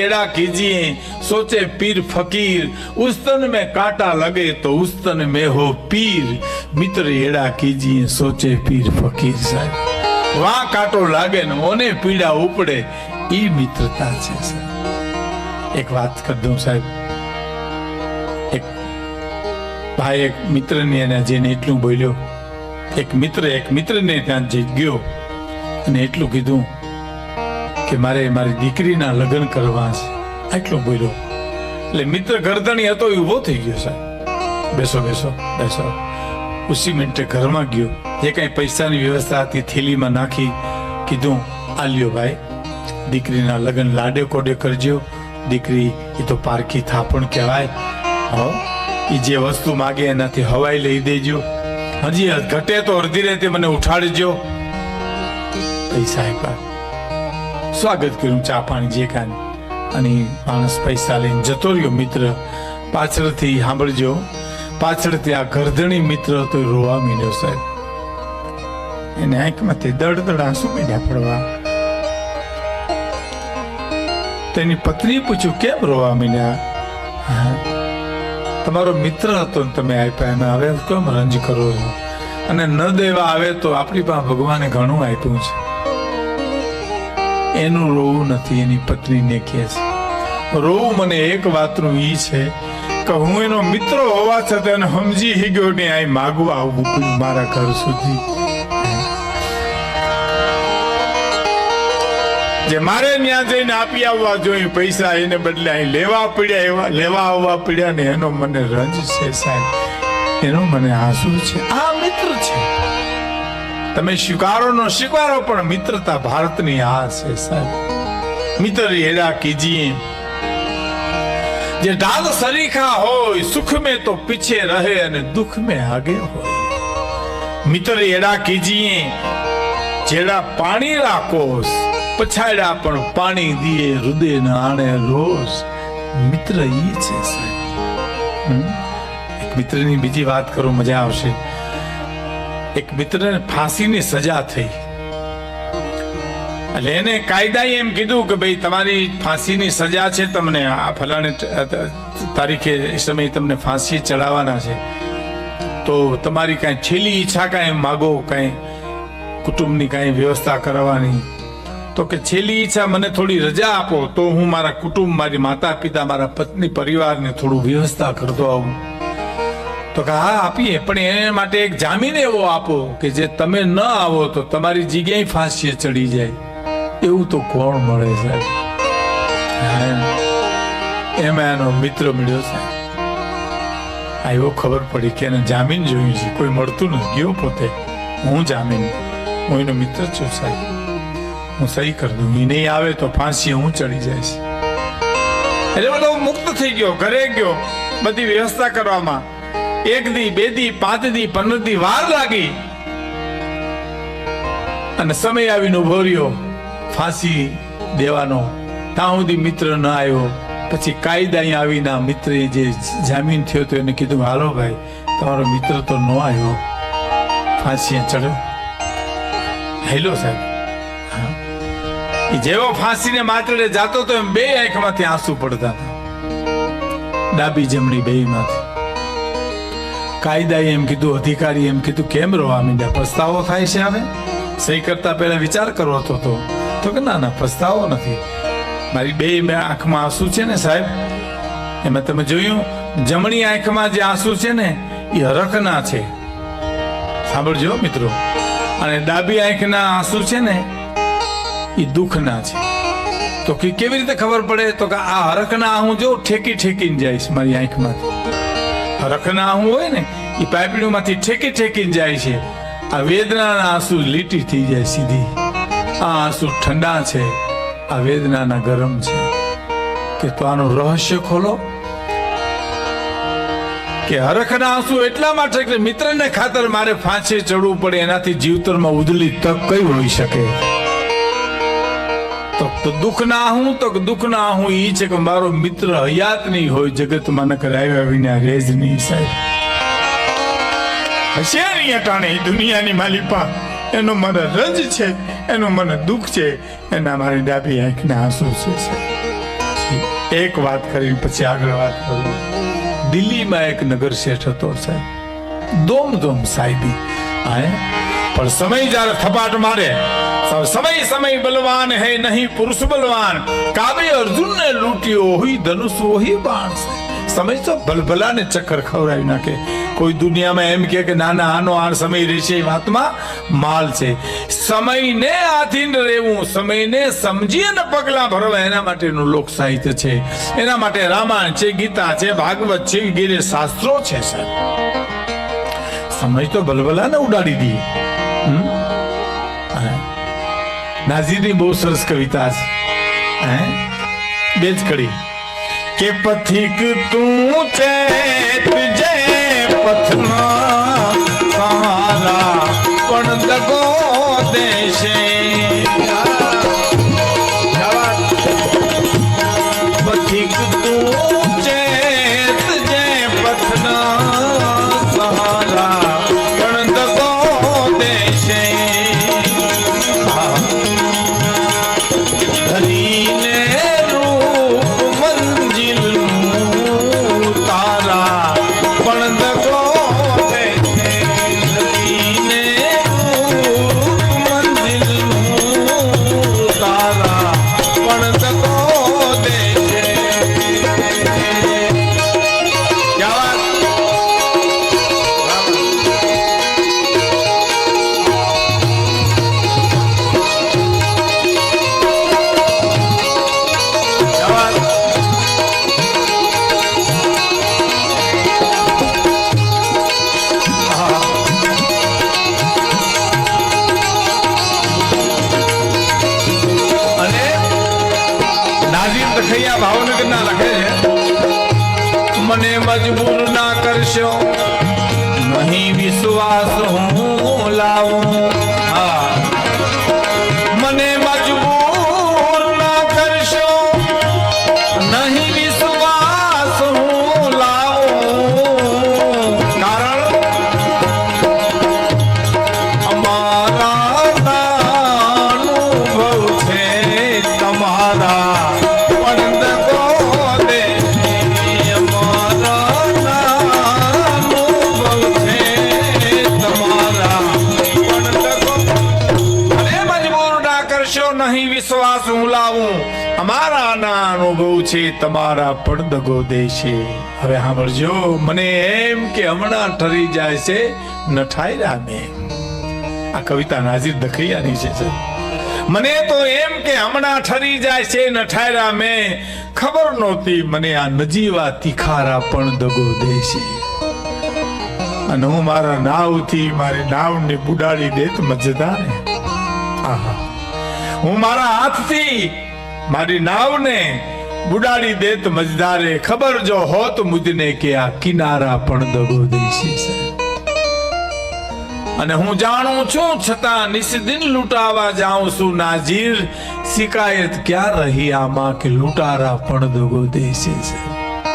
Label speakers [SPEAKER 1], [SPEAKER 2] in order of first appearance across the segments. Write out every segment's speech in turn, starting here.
[SPEAKER 1] एड़ा कीजिए सोचे पीर फकीर, उस तन में कांटा लगे तो उस तन में हो पीर। मित्र एड़ा कीजिए सोचे पीर फकीर साहब, वहां कांटो लागे ने ओने पीड़ा उपड़े, ई मित्रता छे साहब। एक बात कर दूं साहब, एक भाई एक मित्र ने जेने एटલું બોલ્યો, एक मित्र ने ત્યાં જઈ ગયો અને એટલું કીધું કે મારી દીકરીના લગ્ન કરવા છે, એટલું બોલ્યો. એટલે મિત્ર ગરદણી હતો એ ઉભો થઈ ગયો સાહેબ, બેસો બેસો બેસો. ઉસી મિનિટે ઘરમાં ગયો, જે કઈ પૈસાની વ્યવસ્થા હતી થેલીમાં નાખી, કીધું આ લ્યો ભાઈ, દીકરીના લગ્ન લાડે કોડે કરજો. દીકરી એ તો પારખી થાપણ કહેવાય, એ જે વસ્તુ માગે એનાથી હવાઈ લઈ દેજો, હજી ઘટે તો અડધી રાતે મને ઉઠાડજો. પૈસા આપ્યા, સ્વાગત કર્યું, ચા પાણી જે કાંઈ, અને માણસ પૈસા લઈને જતો રહ્યો. મિત્ર પાછળથી સાંભળજો, પાછળથી આ ગરધણી મિત્ર તો રોવા માંડ્યો સાહેબ. એને આંખમાંથી દડ આંસુ માંડ્યા પડવા. તેની પત્નીએ પૂછ્યું કેમ રોવા માંડ્યા? તમારો મિત્ર હતો ને તમે આપ્યા, એને હવે કેમ રંજ કરો છો? અને ન દેવા આવે તો આપણી પાસે ભગવાને ઘણું આપ્યું છે. એનું રોવું નથી, એની પત્નીને કહે છે. રોવું મને એક વાતનું ઈ છે કે હું એનો મિત્ર હોવા છતાં સમજી ગયો ને આ માગવા આવવું પડ્યું મારા ઘર સુધી. જે મારે ત્યાં જઈને આપી આવવા જોઈએ પૈસા, એને બદલે અહીં લેવા પડ્યા, એવા લેવા આવવા પડ્યા ને એનો મને રંજ છે સાહેબ, એનો મને આંસુ છે. આ મિત્ર છે, તમે સ્વીકારો ન સ્વીકારો પણ મિત્રતા ભારતની આ છે સાહેબ. મિત્ર એડા કીજીએ જે ઢાલ સરીખા હોય, સુખ में તો પીછે રહે અને દુઃખ में આગે હોય. મિત્ર એડા કીજીએ જેડા પાણી રાખોસ, પછાડ્યા પણ પાણી દીએ, હૃદય ન આણે રોષ. મિત્ર ઈ છે સાહેબ. એક મિત્રની બીજી વાત કરું, મજા આવશે. એક મિત્રને ફાંસીની સજા થઈ, એટલે એને કાયદાએ એમ કીધું કે ભાઈ તમારી ફાંસીની સજા છે, તમને આ ફલાણી તારીખે સમયે તમને ફાંસી ચડાવવાના છે, તો તમારી કાંઈ છેલ્લી ઈચ્છા કાંઈ માગો, કાંઈ કુટુંબની કાંઈ વ્યવસ્થા કરવાની. તો કે છેલ્લી ઈચ્છા મને થોડી રજા આપો તો હું મારા કુટુંબ, મારી માતા પિતા, મારા પત્ની પરિવારને થોડું વ્યવસ્થા કરતો આવું. તો કે હા આપીએ, પણ એને માટે એક જામીન એવો આપો કે જે તમે ન આવો તો તમારી જગ્યાએ ફાંસીએ ચડી જાય. એવું તો કોણ મળે સાહેબ? એમાં એનો મિત્ર મળ્યો સાહેબ. આવ્યો, ખબર પડી કે એને જામીન જોયું છે, કોઈ મળતું નથી. ગયો પોતે, હું જામીન, હું એનો મિત્ર છું સાહેબ, હું સહી કરી દઉં, એ નહીં આવે તો ફાંસી હું ચડી જઈશ. એટલે બધો મુક્ત થઈ ગયો, ઘરે ગયો, બધી વ્યવસ્થા કરવામાં. 1 દી 2 દી 5 દી 15 દી વાર લાગી, અને સમય આવીને ઉભો રહ્યો ફાંસી દેવાનો. ત્યાં સુધી મિત્ર ન આવ્યો. પછી કાયદા આવીને મિત્રે જે જામીન થયો તો એને કીધું હાલો ભાઈ, તમારો મિત્ર તો ન આવ્યો, ફાંસી ચડ્યો. હેલો સાહેબ. જેવો ફાંસીને માટડે જાતો તો એમ બે આંખમાંથી આંસુ પડતા હતા, ડાબી જમણી બેયમાંથી. કાયદાએ એમ કીધું, અધિકારી એમ કીધું, કેમ રોવા માંડ્યા? પસ્તાવો થાય છે? હવે સહી કરતા પહેલા વિચાર કરવો હતો. તો કે ના ના, પસ્તાવો નથી, મારી બે આંખમાં આંસુ છે ને સાહેબ. એમાં તમે જોયું, જમણી આંખમાં જે આંસુ છે ને એ હરખના છે, સાંભળજો મિત્રો, અને ડાબી આંખના આંસુ છે ને એ દુઃખના છે. તો કેવી રીતે ખબર પડે? તો કે આ હરખના હું જો ઠેકીને જઈશ મારી આંખમાંથી. હરખના આહું હોય ને એ પાઇપડીમાંથી ઠેકીને જાય છે. આ વેદનાના આંસુ લીટી થઈ જાય સીધી. આ આંસુ ઠંડા છે, આ વેદનાના ગરમ છે. કે તો આનું રહસ્ય ખોલો કે હરખના આંસુ એટલા માટે કે મિત્રને ખાતર મારે ફાંસી ચડવું પડે, એનાથી જીવતરમાં ઉદલી તક કઈ હોઈ શકે? તો દુઃખના હું, તો દુઃખના હું ઈ છે કે મારો મિત્ર હયાત નહીં હોય, જગતમાં નકર આવ્યા વિના રેજ નહીં સાહેબ. હશે નહીં અટાણે દુનિયાની માલિપા, એનો મને રજ છે, એનો મને દુઃખ છે, એના મારી ડાબી આંખના આંસુ છે. એક વાત કરી પછી આગળ વાત કરું. દિલ્હીમાં એક નગર શેઠ હતો સાહેબ, દોમ સાહેબી પણ સમય જયારે થપાટ મારે, સમય સમય બલવાન હે નહીં પુરુષ બલવાન, કાવે અર્જુન ને લૂટ્યો હોય ધનુષ વહી બાણ. સમય તો ભલભલા ને ચક્કર ખવડાવી નાખે. કોઈ દુનિયામાં એમ કે ના ના આનો આ સમય રહેશે, એ વાતમાં માલ છે. સમયને આધીન રહેવું, સમયને સમજીને પગલા ભરવા, એના માટેનું લોક સાહિત્ય છે. એના માટે રામાયણ છે, ગીતા છે, ભાગવત છે, વગેરે શાસ્ત્રો છે સાહેબ. સમય તો ભલભલાને ઉડાડી દઈએ. નાઝીરની બહુ સરસ કવિતા છે, બે જ કડી કે પથિક તું ચેત જે પથના સારા પણ દગો દેશે. પથિક તું ચેત જે પથના સહારા પણ દગો દેશે. ધરીને રૂપ મંજિલનું તારા પણ દગો દેશે. ધરીને રૂપ મંજિલનું તારા પણ દગો દેશે. ક્યાં ભાવનગર ના લખે છે, મને મજબૂર ના કરશો નહીં વિશ્વાસ હું લાવું. મને મજબૂર ના કરશો નહીં વિશ્વાસ હું લાવું. કારણ અમારા અનુભવ છે તમારા નહીં વિશ્વાસ હું લાવું. અમારા ના અનુભવ છે તમારા પણ દગો દેશે. હવે સાંભળજો, મને એમ કે હમણાં ઠરી જાય છે નઠાયરા મેં. આ કવિતા નાઝીર દખૈયાની છે. મને તો એમ કે હમણાં ઠરી જાય છે નઠાયરા મેં, ખબર નહોતી મને આ નજીવા તીખારા પણ દગો દેશે. અને હું મારા નાવથી મારી નાવને બુડાડી દેત મજેદાર. આહા, હું મારા હાથથી મારી નાવને બુડાડી દેત મજદારે. ખબર જો હોત મુજને કે આ કિનારા પણ દગો દેશે. અને હું જાણું છું છતાં નિસ્દિન લૂંટાવા જાઉં છું. નાઝીર શિકાયત ક્યાં રહી આમાં કે લૂંટારા પણ દગો દેશે.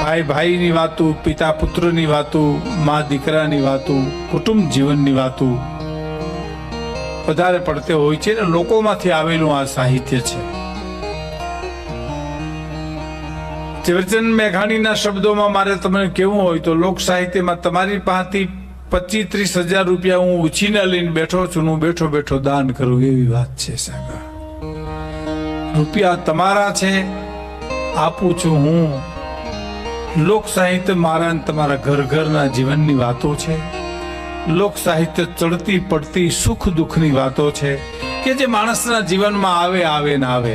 [SPEAKER 1] ભાઈ ભાઈની વાતું, પિતા પુત્રની વાતું, મા દીકરાની વાતું, કુટુંબ જીવનની વાતું વધારે પડતે હોય છે ને લોકોમાંથી આવેલું આ સાહિત્ય છે. ઝવેરચંદ મેઘાણીના શબ્દોમાં મારે તમને કેવું હોય તો લોક સાહિત્યમાં તમારી પાસેથી 25-30 હજાર રૂપિયા હું ઉછીને લઈને બેઠો છું, હું બેઠો બેઠો દાન કરું એવી વાત છે સાહેબ. રૂપિયા તમારા છે, આપું છું હું. લોક સાહિત્ય મારા ને તમારા ઘર ઘરના જીવનની વાતો છે. લોક સાહિત્ય ચડતી પડતી સુખ દુઃખની વાતો છે કે જે માણસના જીવનમાં આવે ને આવે.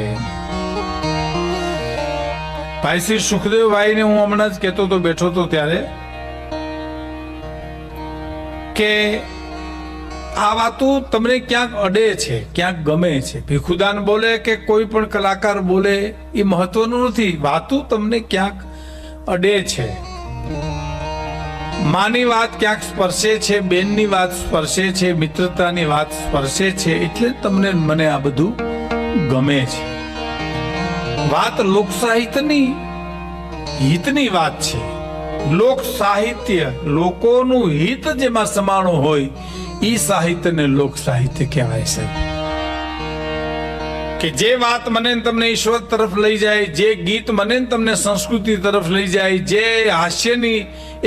[SPEAKER 1] ભાઈ શ્રી સુખદેવભાઈને હું હમણાં જ કહેતો તો, બેઠો તો ત્યારે કે આ વાતો તમને ક્યાંક અડે છે, ક્યાંક ગમે છે. ભીખુદાન બોલે કે કોઈ પણ કલાકાર બોલે એ મહત્વનું નથી. વાતો તમને ક્યાંક અડે છે. માની વાત ક્યાંક સ્પર્શે છે, બેનની વાત સ્પર્શે છે, મિત્રતાની વાત સ્પર્શે છે, એટલે તમને મને આ બધું ગમે છે. વાત લોક સાહિત્યની હિતની વાત છે. લોક સાહિત્ય લોકોનું હિત જેમાં સમાણું હોય એ સાહિત્યને લોક સાહિત્ય કહેવાય છે. કે જે વાત મને ને તમને ઈશ્વર તરફ લઈ જાય, જે ગીત મને ને તમને સંસ્કૃતિ તરફ લઈ જાય, જે હાસ્યની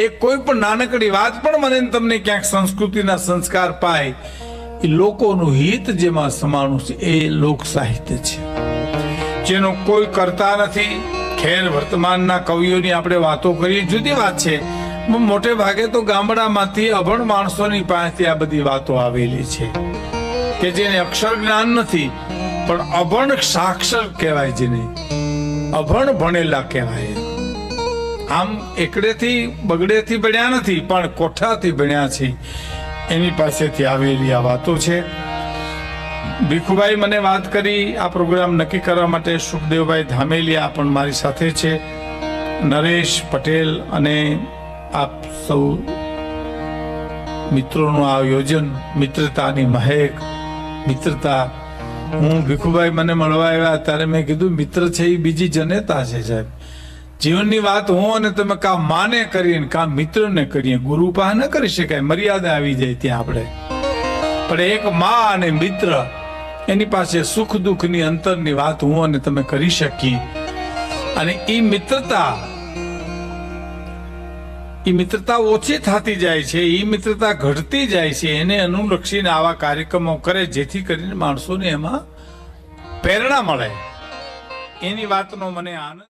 [SPEAKER 1] એક કોઈ પણ નાનકડી વાત પણ મને ને તમને ક્યાંક સંસ્કૃતિના સંસ્કાર પાય, એ લોકોનું હિત જેમાં સમાણું છે એ લોક સાહિત્ય છે, જેનો કોઈ કરતા નથી. ખેર વર્તમાનના કવિઓની આપણે વાતો કરીએ જુદી વાત છે, મોટે ભાગે તો ગામડામાંથી અભણ માણસોની પાસેથી આ બધી વાતો આવેલી છે કે જેને અક્ષર જ્ઞાન નથી, પણ અભણ સાક્ષર કહેવાય, જેને અભણ ભણેલા કહેવાય. આમ એકડેથી બગડેથી ભણ્યા નથી, પણ કોઠાથી ભણ્યા છે, એની પાસેથી આવેલી આ વાતો છે. ભીખુભાઈ મને વાત કરી આ પ્રોગ્રામ નક્કી કરવા માટે. સુખદેવભાઈ ધામેલિયા પણ મારી સાથે છે, નરેશ પટેલ અને આપ સૌ મિત્રોનું આયોજન, મિત્રતાની મહેક, મિત્રતા. હું ભીખુભાઈ મને મળવા આવ્યા ત્યારે મેં કીધું મિત્ર છે એ બીજી જનેતા છે સાહેબ. જીવનની વાત હું અને તમે કા માને કરીએ ને કા મિત્રને કરીએ, ગુરુ પાસે ન કરી શકાય, મર્યાદા આવી જાય ત્યાં આપણે. પણ એક માં અને મિત્ર, એની પાસે સુખ દુઃખની અંતરની વાત હું અને તમે કરી શકીએ. અને એ મિત્રતા ઓછી થતી જાય છે, એ મિત્રતા ઘટતી જાય છે. એને અનુલક્ષીને આવા કાર્યક્રમો કરે જેથી કરીને માણસોને એમાં પ્રેરણા મળે. એની વાતનો મને આનંદ.